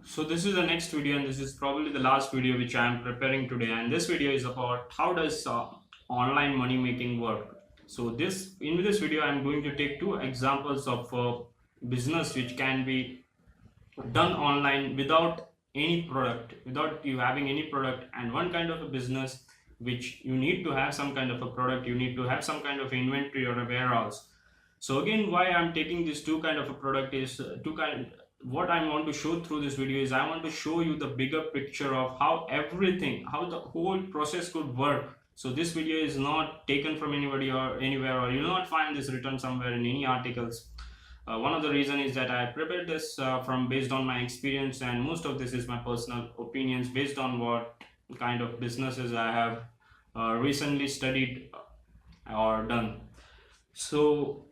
So this is the next video, and this is probably the last video which I am preparing today. And this video is about how does online money making work. So this video I am going to take two examples of business which can be done online without any product, without you having any product, and one kind of a business which you need to have some kind of a product, you need to have some kind of inventory or a warehouse. So again, why I'm taking this two kind of a product is what I want to show through this video is I want to show you the bigger picture of how the whole process could work. So this video is not taken from anybody or anywhere, or you will not find this written somewhere in any articles. One of the reason is that I prepared this from based on my experience, and most of this is my personal opinions based on what kind of businesses I have recently studied or done. So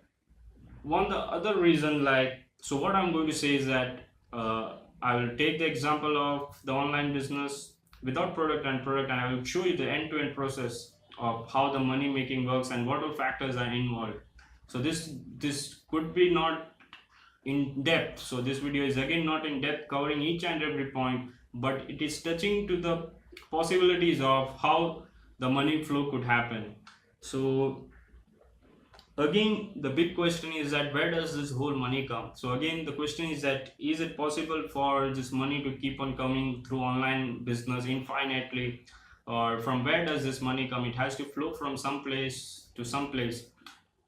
one the other reason, so what I'm going to say is that I will take the example of the online business without product and product, and I will show you the end-to-end process of how the money making works and what all factors are involved. So this could be not in depth, so this video is again not in depth covering each and every point, but it is touching to the possibilities of how the money flow could happen. So again, the big question is that where does this whole money come? So again, the question is that is it possible for this money to keep on coming through online business infinitely, or from where does this money come? It has to flow from some place to some place,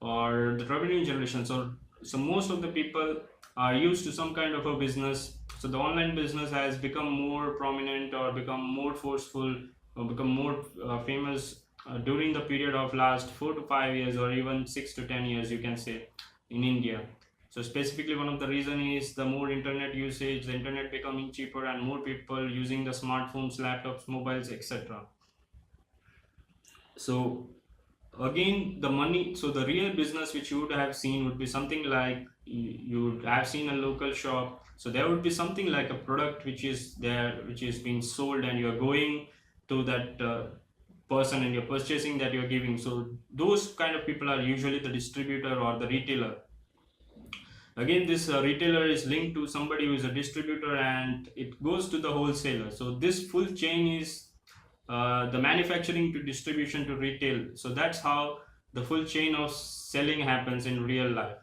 or the revenue generation. So most of the people are used to some kind of a business. So the online business has become more prominent or become more forceful or become more famous during the period of last 4 to 5 years, or even 6 to 10 years, you can say, in India. So specifically, one of the reason is the more internet usage, the internet becoming cheaper, and more people using the smartphones, laptops, mobiles, etc. So again, the money, so the real business which you would have seen would be something like you would have seen a local shop. So there would be something like a product which is there, which is being sold, and you're going to that person and you're purchasing that you're giving. So those kind of people are usually the distributor or the retailer. Again, this retailer is linked to somebody who is a distributor, and it goes to the wholesaler. So this full chain is the manufacturing to distribution to retail. So that's how the full chain of selling happens in real life.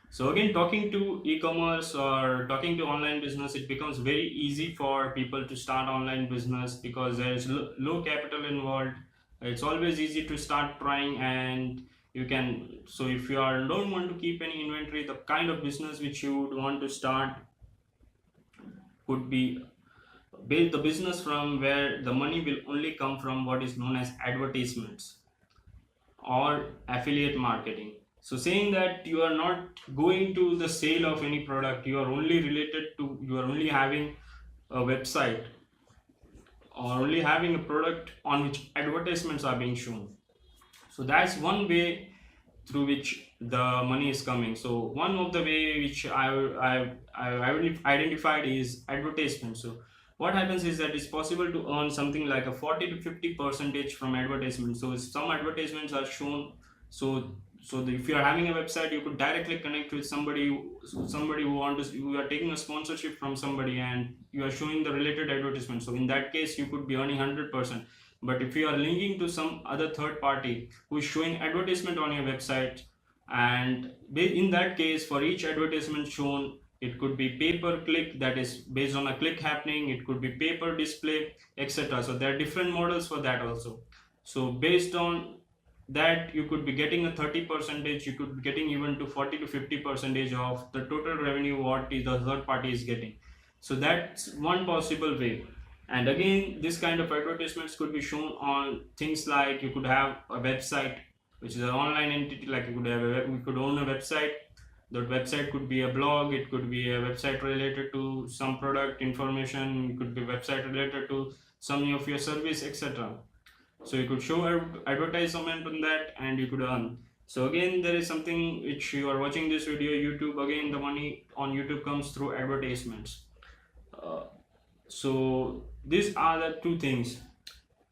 So again, talking to e-commerce or talking to online business, it becomes very easy for people to start online business because there is low capital involved. It's always easy to start trying, and you can, so if you don't want to keep any inventory, the kind of business which you would want to start could be build the business from where the money will only come from what is known as advertisements or affiliate marketing. So saying that you are not going to the sale of any product, you are only having a website or only having a product on which advertisements are being shown. So that's one way through which the money is coming. So one of the way which I identified is advertisement. So what happens is that it's possible to earn something like a 40 to 50 percentage from advertisement. So some advertisements are shown. If you are having a website, you could directly connect with somebody who are taking a sponsorship from somebody, and you are showing the related advertisement. So in that case, you could be earning 100%. But if you are linking to some other third party who is showing advertisement on your website, and in that case, for each advertisement shown, it could be pay per click, that is based on a click happening, it could be pay per display, etc. So there are different models for that also. So based on that, you could be getting a 30%, you could be getting even to 40 to 50% of the total revenue what the third party is getting. So that's one possible way. And again, this kind of advertisements could be shown on things like you could have a website which is an online entity, like you could own a website. That website could be a blog, it could be a website related to some product information, it could be a website related to some of your service, etc. So you could show advertisement on that and you could earn. So again, there is something which you are watching this video, YouTube. Again, the money on YouTube comes through advertisements. So these are the two things.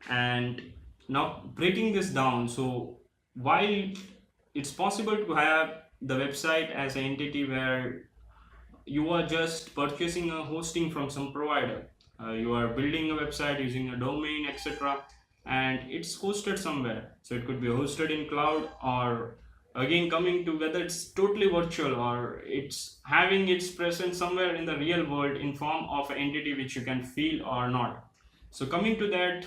And now breaking this down, so while it's possible to have the website as an entity where you are just purchasing a hosting from some provider. You are building a website using a domain, etc., and it's hosted somewhere. So it could be hosted in cloud, or again coming to whether it's totally virtual or it's having its presence somewhere in the real world in form of an entity which you can feel or not. So coming to that,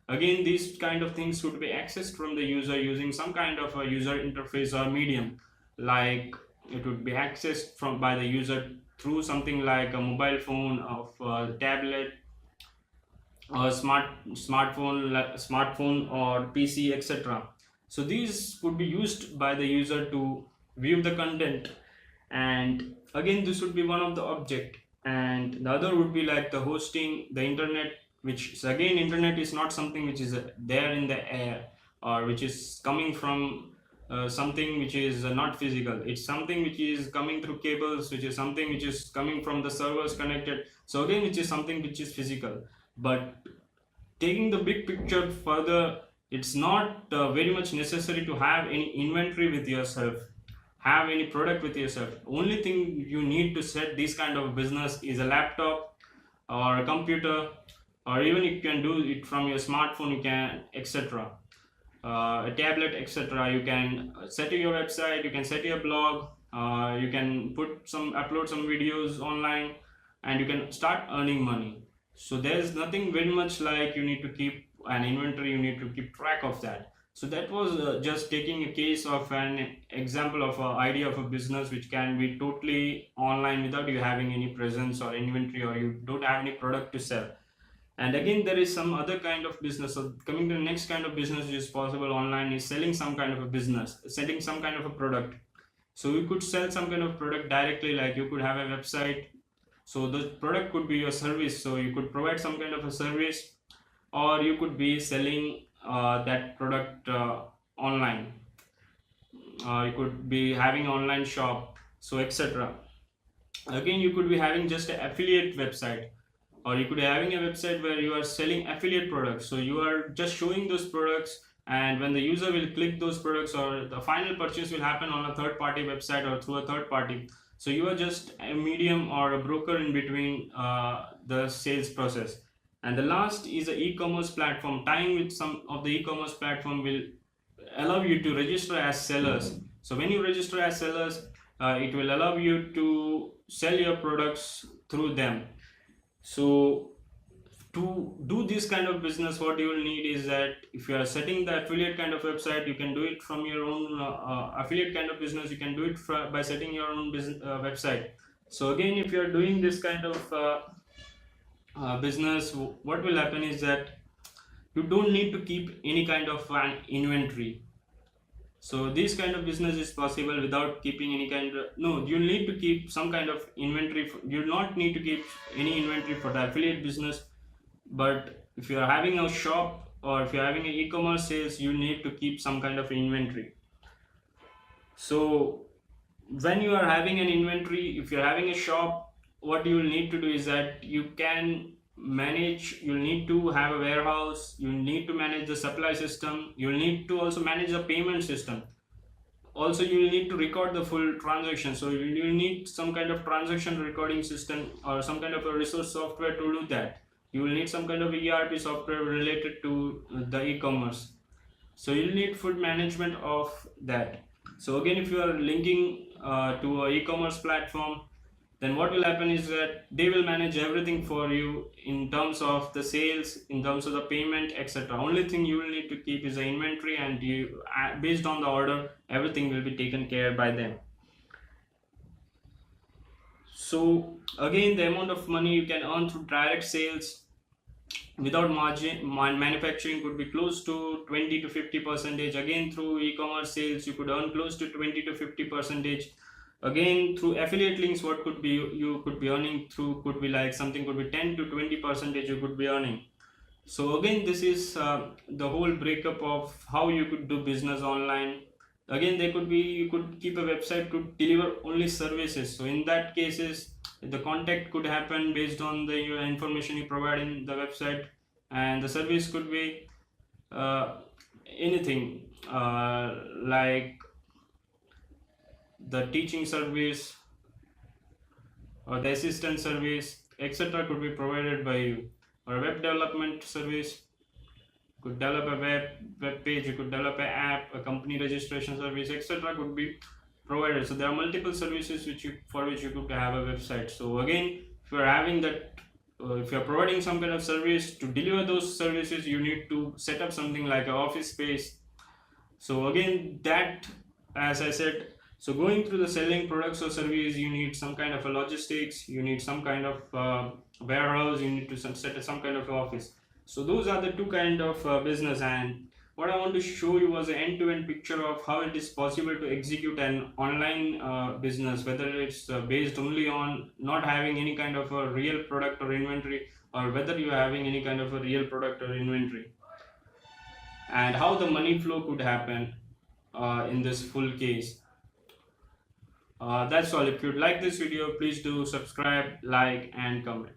again these kind of things would be accessed from the user using some kind of a user interface or medium, like it would be accessed from by the user through something like a mobile phone, of a tablet, or smartphone or PC, etc. So these would be used by the user to view the content, and again this would be one of the object, and the other would be like the hosting, the internet, which is again internet is not something which is there in the air, or which is coming from something which is not physical. It's something which is coming through cables, which is something which is coming from the servers connected, so again which is something which is physical. But taking the big picture further, it's not very much necessary to have any inventory with yourself, have any product with yourself. Only thing you need to set this kind of business is a laptop or a computer, or even you can do it from your smartphone, you can, etc., a tablet, etc. You can set your website, you can set your blog, you can upload some videos online, and you can start earning money. So there's nothing very much like you need to keep an inventory, you need to keep track of that. So that was just taking a case of an example of an idea of a business which can be totally online without you having any presence or inventory, or you don't have any product to sell. And again there is some other kind of business. So coming to the next kind of business which is possible online is selling some kind of a business, selling some kind of a product. So you could sell some kind of product directly, like you could have a website, so the product could be your service, so you could provide some kind of a service, or you could be selling that product online, you could be having online shop, so etc. Again you could be having just an affiliate website, or you could be having a website where you are selling affiliate products, so you are just showing those products, and when the user will click those products, or the final purchase will happen on a third party website or through a third party, so you are just a medium or a broker in between the sales process. And the last is an e-commerce platform. Tying with some of the e-commerce platform will allow you to register as sellers. So when you register as sellers, it will allow you to sell your products through them. So to do this kind of business, what you will need is that if you are setting the affiliate kind of website, you can do it from your own affiliate kind of business, you can do it by setting your own business website. So again, if you are doing this kind of business, what will happen is that you don't need to keep any kind of an inventory. So this kind of business is possible without keeping any kind of, no, you need to keep some kind of inventory. You do not need to keep any inventory for the affiliate business. But if you are having a shop, or if you are having an e-commerce sales, you need to keep some kind of inventory. So when you are having an inventory, if you are having a shop, what you will need to do is that you can manage, you'll need to have a warehouse, you need to manage the supply system, you'll need to also manage the payment system. Also you will need to record the full transaction, so you will need some kind of transaction recording system or some kind of a resource software to do that. You will need some kind of ERP software related to the e-commerce, so you'll need full management of that. So again, if you are linking to an e-commerce platform, then what will happen is that they will manage everything for you in terms of the sales, in terms of the payment, etc. Only thing you will need to keep is the inventory, and you, based on the order, everything will be taken care by them. So again, the amount of money you can earn through direct sales without margin, manufacturing, could be close to 20 to 50%. Again, through e-commerce sales, you could earn close to 20 to 50%. Again, through affiliate links, what could be you could be earning through, could be like something could be 10 to 20% you could be earning. So again, this is the whole breakup of how you could do business online. Again, they could be, you could keep a website to deliver only services. So in that cases, the contact could happen based on the information you provide in the website, and the service could be anything like the teaching service, or the assistant service, etc. could be provided by you. Or a web development service, you could develop a web page, you could develop an app, a company registration service, etc. could be provided. So there are multiple services for which you could have a website. So again, if you are having that, if you are providing some kind of service, to deliver those services you need to set up something like an office space. So again, that, as I said, so going through the selling products or service, you need some kind of a logistics, you need some kind of warehouse, you need to set some kind of office. So those are the two kind of business. And what I want to show you was an end-to-end picture of how it is possible to execute an online business, whether it's based only on not having any kind of a real product or inventory, or whether you are having any kind of a real product or inventory, and how the money flow could happen in this full case. That's all. If you'd like this video, please do subscribe, like, and comment.